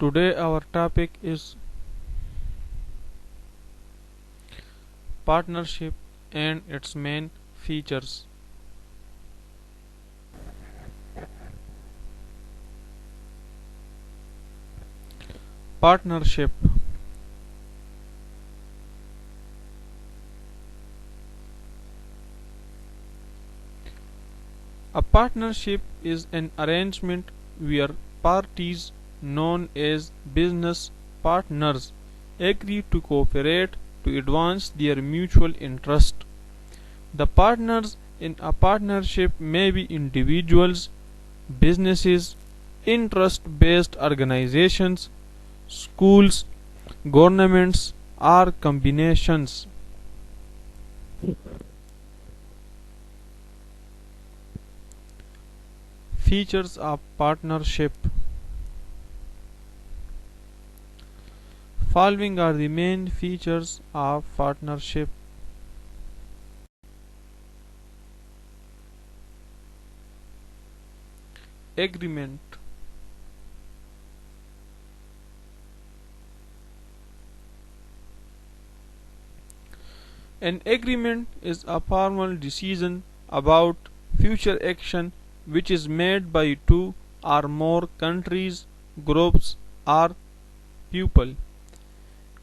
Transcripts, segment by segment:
Today our topic is partnership and its main features. Partnership. A partnership is an arrangement where parties known as business partners agree to cooperate to advance their mutual interest. The partners in a partnership may be individuals, businesses, interest based organizations, schools, governments, or combinations. Features of partnership. Following are the main features of partnership. Agreement. An agreement is a formal decision about future action which is made by two or more countries, groups, or people.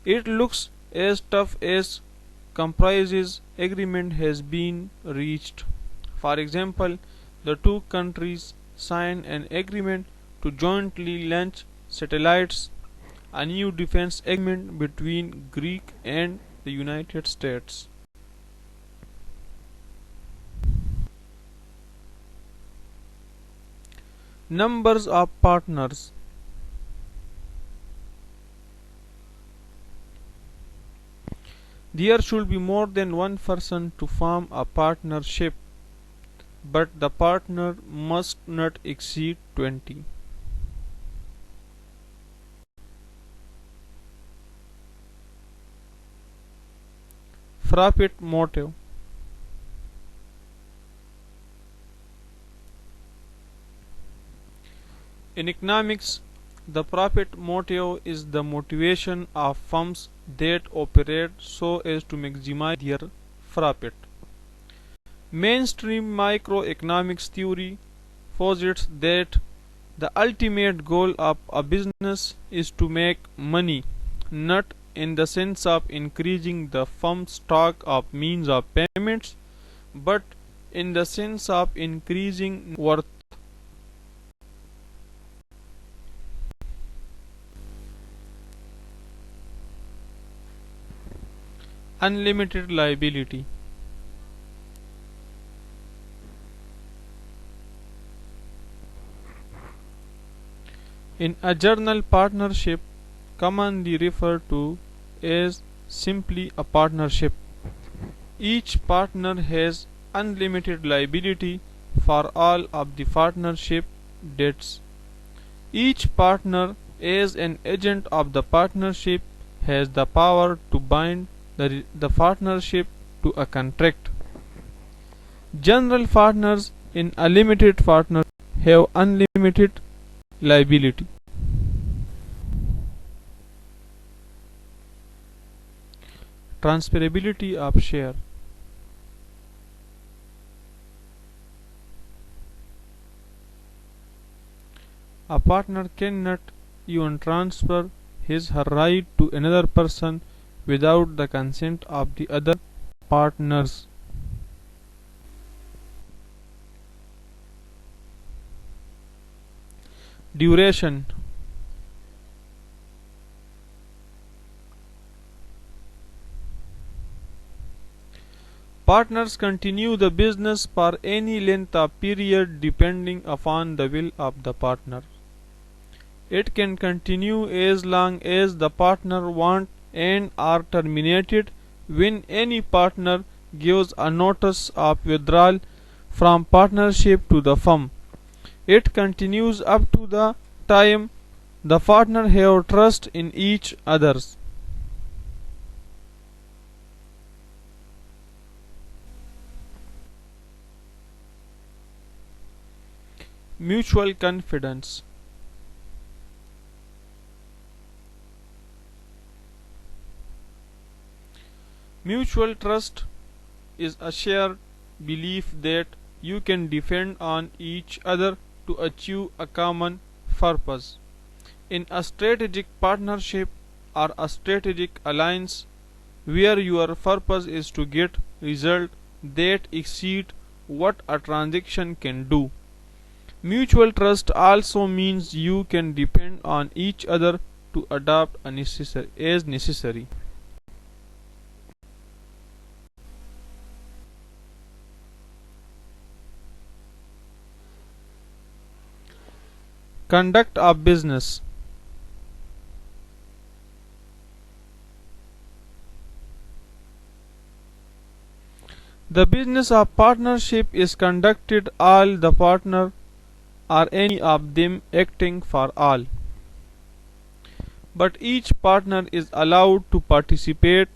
It looks as tough as compromises agreement has been reached. For example, the two countries sign an agreement to jointly launch satellites, a new defense agreement between Greece and the United States. Numbers of partners. There should be more than one person to form a partnership, but the partner must not exceed 20. Profit motive. In economics, the profit motive is the motivation of firms that operate so as to maximize their profit. Mainstream microeconomics theory posits that the ultimate goal of a business is to make money, not in the sense of increasing the firm's stock of means of payments, but in the sense of increasing worth. Unlimited liability. In a general partnership, commonly referred to as simply a partnership, each partner has unlimited liability for all of the partnership debts. Each partner, as an agent of the partnership, has the power to bind the partnership to a contract. General partners in a limited partnership have unlimited liability. Transferability of share. A partner cannot even transfer his/her right to another person without the consent of the other partners. Duration. Partners continue the business for any length of period depending upon the will of the partner. It can continue as long as the partner wants and are terminated when any partner gives a notice of withdrawal from partnership to the firm. It continues up to the time the partner have trust in each others. Mutual confidence. Mutual trust is a shared belief that you can depend on each other to achieve a common purpose. In a strategic partnership or a strategic alliance where your purpose is to get results that exceed what a transaction can do. Mutual trust also means you can depend on each other to adapt as necessary. Conduct of business. The business of partnership is conducted all the partner or any of them acting for all. But each partner is allowed to participate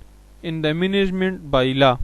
in the management by law.